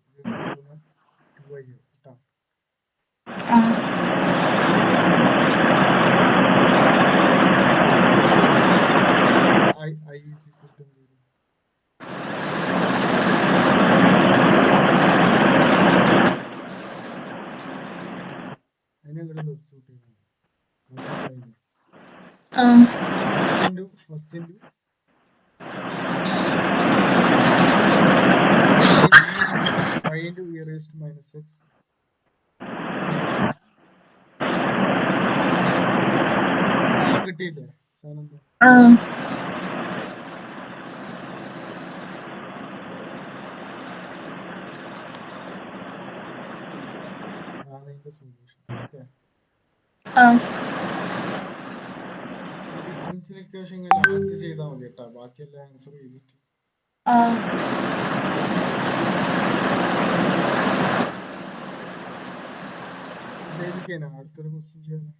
2i കേട്ടോ. I is equal to first into y into e raised to minus 6 കിട്ടിയില്ലേ സാധനം? Solution. Okay, differential equation last ചെയ്താൽ മതി കേട്ടോ. ബാക്കിയെല്ലാം ആൻസർ ചെയ്തിട്ട് അടുത്തൊരു ക്വസ്റ്റ്യൻ ചെയ്യാം.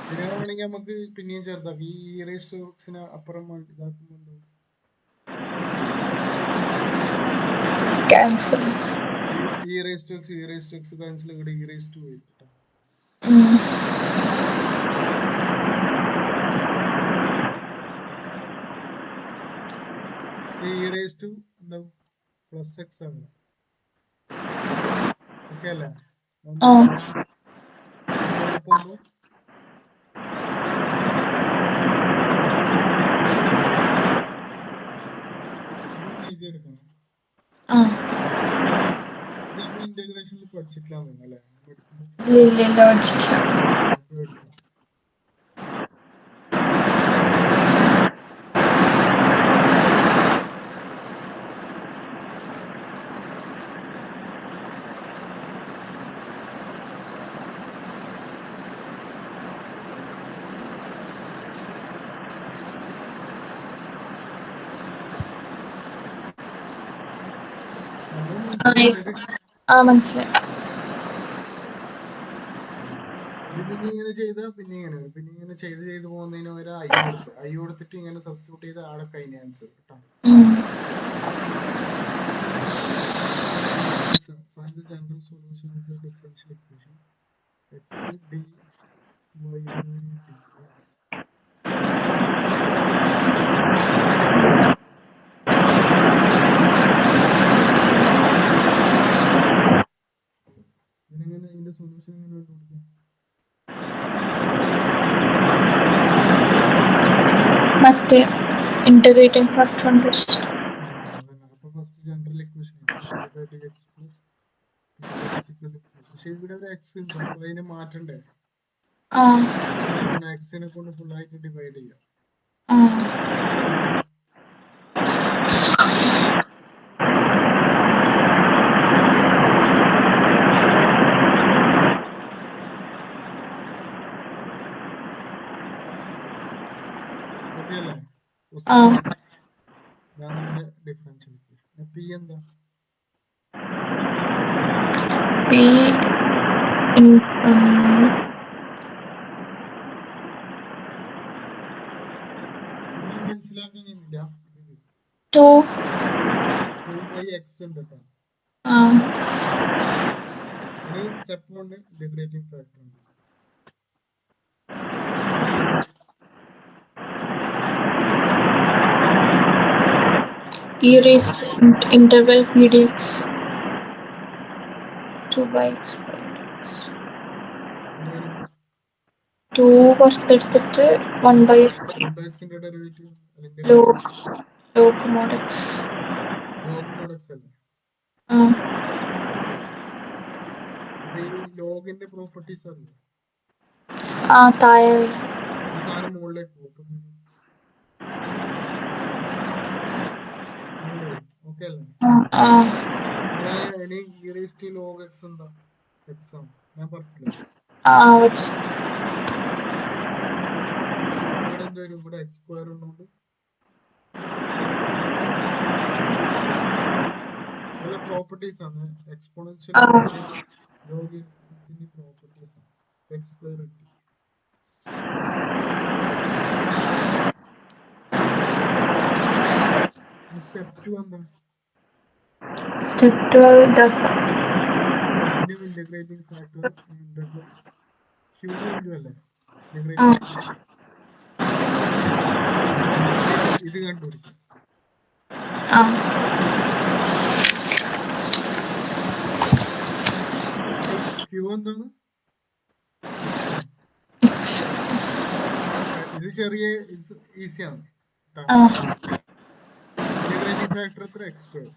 പിന്നെ വേണമെങ്കിൽ നമുക്ക് പിന്നെയും ചേർത്താം. ഈ ഇറേസ്റ്റിന് അപ്പുറം ഇതാക്കുന്നുണ്ടോ? ക്യാൻസൽ ക്യാൻസൽ ഇവിടെ ഇറേസ്റ്റ് പോയി കേട്ടോ. ഇറേസ്റ്റ് ഉണ്ടാവും പ്ലസ് എക്സ് ആണ്. ഓക്കെ അല്ലേ? എഴുതിയെടുക്കണം. ഇന്റഗ്രേഷനിൽ പഠിച്ചിട്ടില്ല അല്ലേ? മനസ്സിലായില്ലേ ഇത്? മനസ്സിലായി. ഇത് പിന്നെ ഇങ്ങനെ ചെയ്താൽ പിന്നെ ഇങ്ങനെ ചെയ്ത് പോകുന്നതിന് ഒരു ഐ കൊടുത്തിട്ട് ഇങ്ങനെ സബ്സ്റ്റിറ്റ്യൂട്ട് ചെയ്ത് ആടെ കഴിഞ്ഞ ആൻസർ കേട്ടോ. Find the general solution of the differential equation x dy by dx. ഇതിന്റെ സൊല്യൂഷൻ എങ്ങനെ കണ്ടുപിടിക്കാം? മറ്റേ ഇന്റഗ്രേറ്റിംഗ് ഫാക്ടർ ഉണ്ട്. അപ്പൊ first general equation dy by dx plus dx equal to 0. പക്ഷെ ഇവിടെ ഒരു x ഉണ്ട്, അപ്പൊ അതിനെ മാറ്റണ്ടേ? എക്സിനെ കൊണ്ട് ഫുൾ ആയിട്ട് ഡിവൈഡ് ചെയ്യാം. ഓക്കെ അല്ലേ? ഇതാണ് നമ്മുടെ ഡിഫറൻഷ്യൽ ഇക്വേഷൻ. പി എന്താ? പി മനസ്സിലാക്കുന്നില്ല. 2/x ഉണ്ട് കേട്ടോ. സ്റ്റെപ്പ് 1 ഇന്റഗ്രേറ്റിംഗ് ഫാക്ടർ ഉണ്ട്. e raised integral p dx 2/x 2 പുറത്തെടുത്തിട്ട് 1/x ന്റെ ഡെറിവേറ്റീവ് log mod x അല്ലേ? അപ്പൊ ഈ ലോഗിന്റെ പ്രോപ്പർട്ടീസ് അറിയോ? താഴെ ഈ സാധനം മുകളിലേക്ക് പോകും. ഓക്കെ അല്ലേ? ഇനി e raised to log x എന്താ? x ആണ്. ഞാൻ പറഞ്ഞില്ല. ഇവിടെ എന്ത് വരും? ഇവിടെ x സ്ക്വയർ ഉള്ളതുകൊണ്ട് ഇതെല്ലാം പ്രോപ്പർട്ടീസ് ആണ്. എക്സ്പോണൻഷ്യൽ ലോഗിന്റെ പ്രോപ്പർട്ടീസ് ആണ്. x സ്ക്വയർ കിട്ടി. സ്റ്റെപ്പ് 2 എന്താ? സ്റ്റെപ്പ് 2 ഇതാക്കാം. ഇന്റഗ്രേറ്റിംഗ് ഫാക്ടർ q ഇൻടു അല്ലേ? ഇത് കണ്ടുപിടിക്കും. q എന്താണ്? ഇത് ചെറിയ ഈസിയാണ്. ഇന്റഗ്രേറ്റിംഗ് ഫാക്ടർ എത്ര? x square.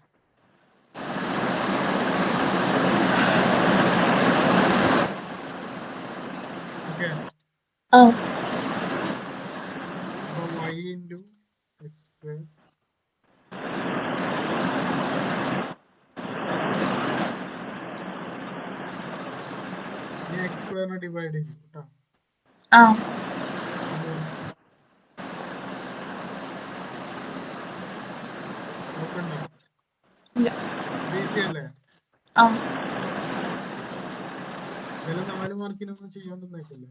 ഓക്കെ. അപ്പൊ y into x square x സ്ക്വയറിനെ ഡിവൈഡ് ചെയ്യും കേട്ടോ. ഈസി അല്ലേ? ഇതെല്ലാം 4 മാർക്കിനൊന്നും ചെയ്യാണ്ടെന്നേക്കല്ലേ?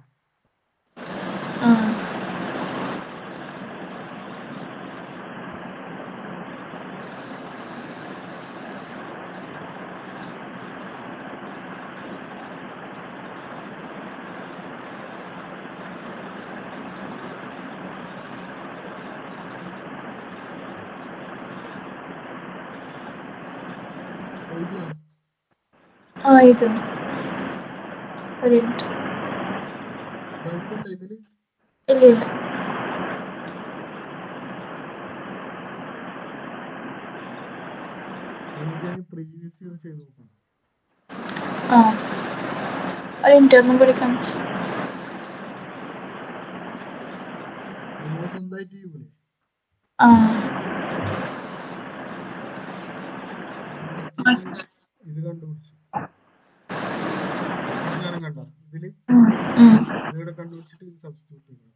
ഇത് ഒരു മിനിറ്റ്. ഡൗട്ട് ഉണ്ടോ ഇതില്? ഇല്ല. പ്രീവിയസ് ഇയർ ചെയ്ത് നോക്കണം. ഒരു മിനിറ്റ് ഒന്നും കൂടി കാണിച്ചു. നിങ്ങൾ സ്വന്തമായിട്ട് ചെയ്യൂലേ? ഇത് കണ്ടുപിടിച്ചു. സാധനം കണ്ടോ ഇതില്? ഇതിവിടെ കണ്ടുപിടിച്ചിട്ട് ഇത് സബ്സ്റ്റിറ്റ്യൂട്ട് ചെയ്യണം.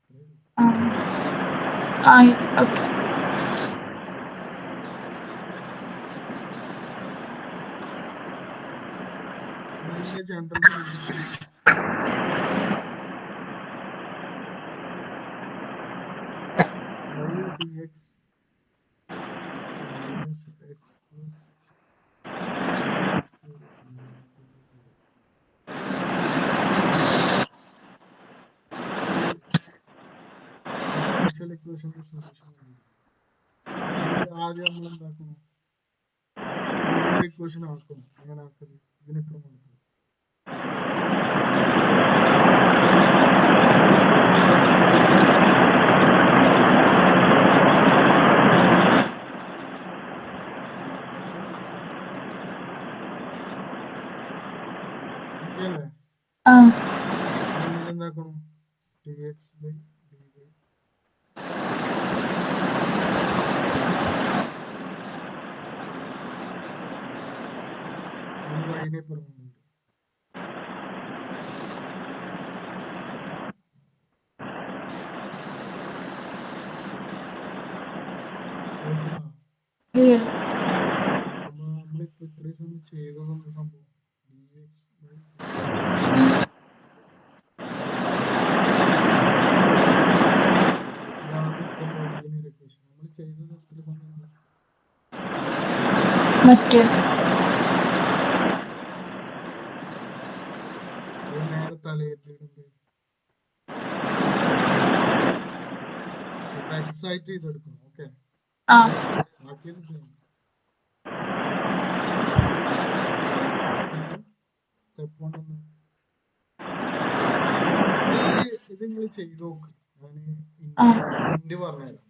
General solution y dx minus x plus y square is equal to 0. Differential ഇക്വേഷന്റെ സൊല്യൂഷൻ ആദ്യം നമ്മൾ എന്താക്കണം, ലീനിയർ ഇക്വേഷൻ ആക്കണം. എങ്ങനെ ആക്കുന്നത്? ഇതിന് ഇത്ര കൊടുക്കണം. അല്ലേ? എന്താക്കണം? dx by dy y പറയുന്നുണ്ട്. നമ്മളിപ്പോ ഇത്രയും സമയം ചെയ്ത സംഭവം dx by ലീനിയർ ഇക്വേഷൻ നമ്മൾ ചെയ്തത് എത്ര സമയം നേരെ തലയിട്ടുണ്ട് എക്സൈറ്റ് ചെയ്തെടുക്കണം. ഓക്കെ, ബാക്കിയൊന്നും ചെയ്യണം. സ്റ്റെപ്പ് 1 ഇത് നിങ്ങൾ ചെയ്ത് നോക്ക്. ഞാൻ ഇന്റ് പറഞ്ഞുതരാം.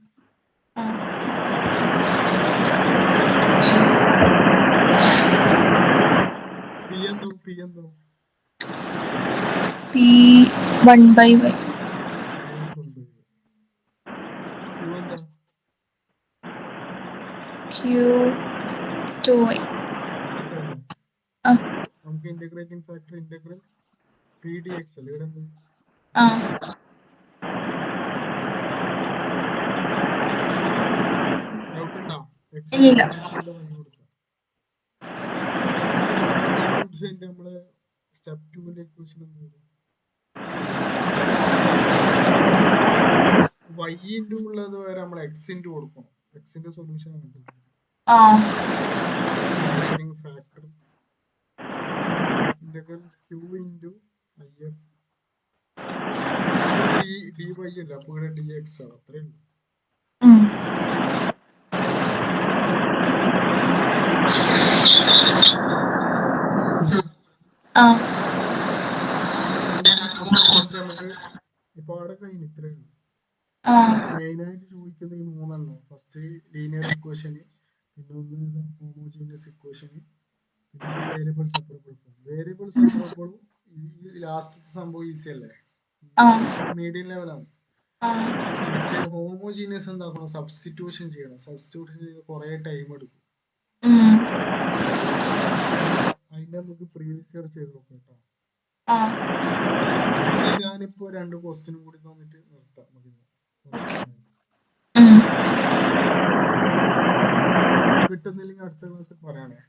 പി എന്തോ p 1 by y q 2y. നമുക്ക് integrating factor integral p dx അല്ലേ ഇവിടെ എന്ത്? ഡൗട്ട് ഉണ്ടോ? ഇല്ല. നമ്മള് സ്റ്റെപ്പ് 2 ഇക്വേഷൻ എന്ത് വരും? y ഇൻറ്റു ഉള്ളത് വരെ നമ്മൾ x ഇൻറ്റു കൊടുക്കണം. എക്സിന്റെ സൊല്യൂഷൻ കണ്ടുപിടിക്കണം. Factor integral q into if dy അല്ല, അപ്പോൾ ഇവിടെ dx ആണ്. അത്രേ ഉള്ളൂ. നമുക്ക് ഇപ്പൊ അവിടെ കഴിഞ്ഞു. ഇത്രേ ഉള്ളൂ. മെയിനായിട്ട് ചോദിക്കുന്ന ഈ മൂന്നെണ്ണം. ഫസ്റ്റ് ലീനിയർ ഇക്വേഷന്, പിന്നെ ഒന്ന് ഹോമോജീനിയസ് ഇക്വേഷന്, പിന്നെ വേരിയബിൾ സെപ്പറബിൾ ഫോം. വേരിയബിൾ സെപ്പറബിളും ഈ ലാസ്റ്റ് സംഭവം ഈസി അല്ലേ, മീഡിയം ലെവലാണ്. മറ്റേ ഹോമോജീനിയസ് എന്താക്കണം? സബ്സ്റ്റിറ്റ്യൂഷൻ ചെയ്യണം. സബ്സ്റ്റിറ്റ്യൂഷൻ ചെയ്ത് കുറെ ടൈം എടുക്കും. അതിന്റെ നമുക്ക് പ്രീവിയസ് ഇയർ ചെയ്ത് നോക്കാം കേട്ടോ. ഞാനിപ്പോ 2 ക്വസ്റ്റ്യനും കൂടി തന്നിട്ട് നിർത്താം. കിട്ടുന്നില്ലെങ്കിൽ അടുത്ത ക്ലാസ് പറയണേ.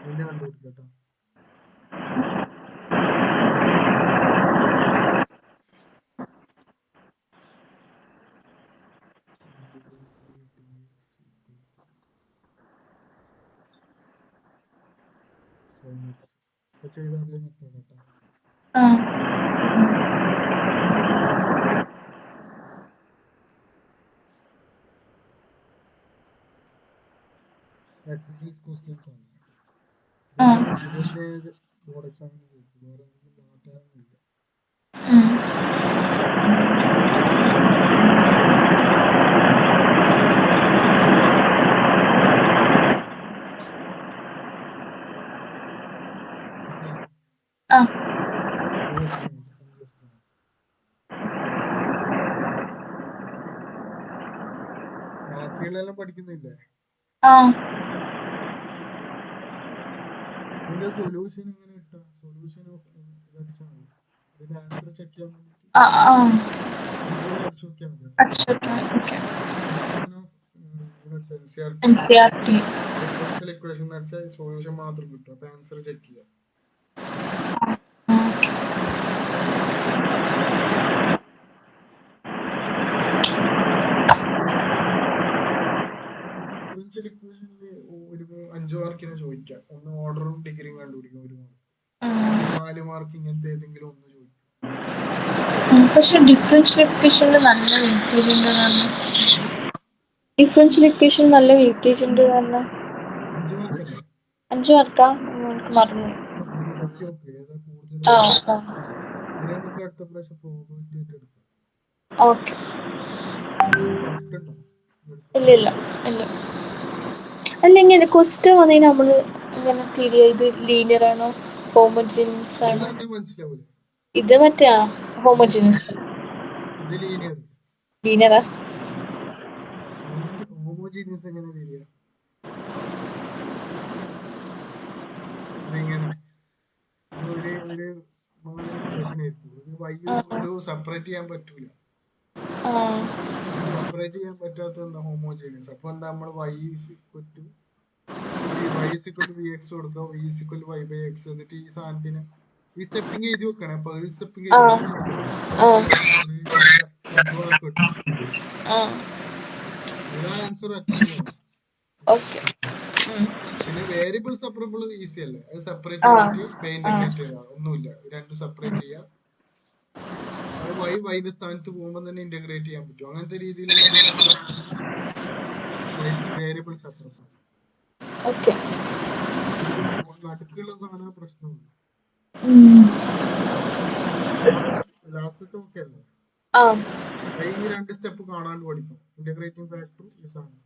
ഇതിനെ കണ്ടുപിടിക്കട്ടോ. ചെയ്ത അതേ മെത്തേഡ് കേട്ടോ. എക്സസൈസ് ക്വസ്റ്റ്യൻസ് ആണ്. ബോർഡ് എക്സാമിന് ചോദിക്കും. വേറെ ഒന്നും മാറ്റാനൊന്നുമില്ല. ബാക്കിയുള്ളതെല്ലാം പഠിക്കുന്നില്ലേ? ആ ഇതിന്റെ സൊല്യൂഷൻ എങ്ങനെ കിട്ടാം? സൊല്യൂഷൻ അടിച്ചാൽ മതി. ഇതിന്റെ ആൻസർ ചെക്ക് ചെയ്യാൻ വേണ്ടിട്ട് ആ ആ ഗൂഗിളിൽ അടിച്ചു നോക്കിയാൽ മതി. അടിച്ചോക്കാം. Okay. Solution of NCERT NCERT. Differential equation അടിച്ചാൽ സൊല്യൂഷൻ മാത്രം കിട്ടും. അപ്പൊ ആൻസർ ചെക്ക് ചെയ്യാം. ഡിഫറൻഷ്യൽ ഇക്വേഷനിൽ ഒരു 5 മാർക്കിനെ ചോദിക്കാം. ഒന്ന് ഓർഡറും ഡിഗ്രിയും കണ്ടുപിടിക്കും 1 മാർക്ക്. 4 മാർക്ക് ഇങ്ങനത്തെ ഏതെങ്കിലും ഒന്ന് ചോദിക്കും. പക്ഷെ ഡിഫറൻഷ്യൽ ഇക്വേഷനിൽ നല്ല വെയിറ്റേജ് ഉണ്ട് പറഞ്ഞു. ഡിഫറൻഷ്യൽ ഇക്വേഷൻ നല്ല വെയിറ്റേജ് ഉണ്ട് പറഞ്ഞു. 5 മാർക്കല്ലേ? 5 മാർക്കാ? എനിക്ക് മറന്നു. നോക്കി നോക്ക് ഏതാ കൂടുതൽ. ആ അതിനെ നമുക്ക് അടുത്ത പ്രാവശ്യം പ്രോബിലിറ്റി ആയിട്ട് എടുക്കാം. ഓക്കെ. ഡൗട്ടുണ്ടോ? ഇല്ല ഇല്ല ഇല്ല. അല്ല ഇങ്ങനെ ക്വസ്റ്റ്യൻ വന്നതിന് നമ്മൾ ഇങ്ങനെ തിരിയ ഇത് ലീനിയർ ആണോ ഹോമോജിനസ് ആണോ? മനസ്സിലാവൂല. ഇത് മറ്റേ ഹോമോജിനസ്. ഇത് ലീനിയർ. ലീനിയറാ? ഹോമോജീനിയസ് എങ്ങനെ തിരിയാ? ഇതെങ്ങനെ ഒരു ഇക്വേഷൻ ആയിരിക്കും. ഇത് സെപ്പറേറ്റ് ചെയ്യാൻ പറ്റൂല. സെപ്പറേറ്റ് ചെയ്യാൻ പറ്റാത്ത എന്താ ഹോമോജീനിയസ്. അപ്പൊ എന്താ നമ്മൾ y is equal to vx കൊടുക്കുക, y is equal to y by x. എന്നിട്ട് ഈ സാധനത്തിന് ഈ സ്റ്റെപ്പിങ് എഴുതി വെക്കണേ. അപ്പൊ ഒരു സ്റ്റെപ്പിങ് കിട്ടും. ഇവിടെ ആൻസർ ഒറ്റയാണ്. പിന്നെ വേരിയബിൾ സെപ്പറബിൾ ഈസി അല്ലേ? അത് സെപ്പറേറ്റ് ചെയ്തിട്ട് ഇന്റഗ്രേറ്റ് ചെയ്യുക. ഒന്നുമില്ല, രണ്ടും സെപ്പറേറ്റ് ചെയ്യുക. അത് വൈന്റെ സ്ഥാനത്ത് പോകുമ്പോൾ തന്നെ ഇന്റഗ്രേറ്റ് ചെയ്യാൻ പറ്റും. അങ്ങനത്തെ രീതിയിലുള്ള സാധനങ്ങൾ വേരിയബിൾ സെപ്പറബിൾ. നടുക്കുള്ള സാധനം പ്രശ്നമാണ്. ലാസ്റ്റത്തെ ഓക്കെ അല്ലേ? ഈ 2 സ്റ്റെപ്പ് കാണാണ്ട് പഠിക്കും. ഇന്റഗ്രേറ്റിംഗ് ഫാക്ടർ ഈ സാധനം.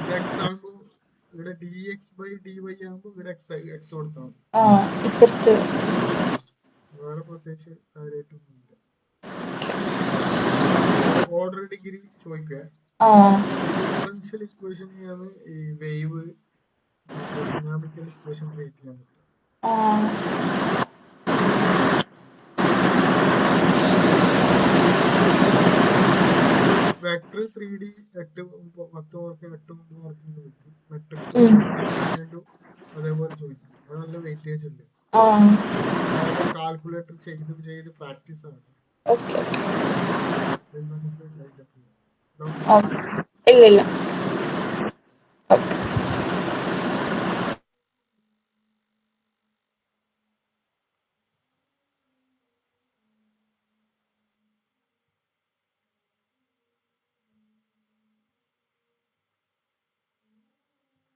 ഇത് എക്സ് ആകുമ്പോൾ ഇവിടെ dx by dy ആകുമ്പോൾ ഇവിടെ എക്സ് കൊടുത്താൽ മതി. വേറെ പ്രത്യേകിച്ച് കാര്യമായിട്ടൊന്നുമില്ല. ഓർഡർ ഡിഗ്രി ചോദിക്കുക. ഡിഫറൻഷ്യൽ ഇക്വേഷൻ ആണ് ഈ വേവ് ഡൈനാമിക്കൽ ഇക്വേഷൻ ക്രിയേറ്റ് ചെയ്യാൻ പറ്റും. വെക്ടർ 3D 8 10 മാർക്ക് 8 മാർക്കിന് ചോദിക്കും. മെട്രിക്സ് അതേപോലെ ചോദിക്കും. അത് നല്ല വെയിറ്റേജ് ഉണ്ട്. കാൽക്കുലേറ്റർ ചെയ്ത് പ്രാക്ടീസ് ആണ്. ഇല്ല.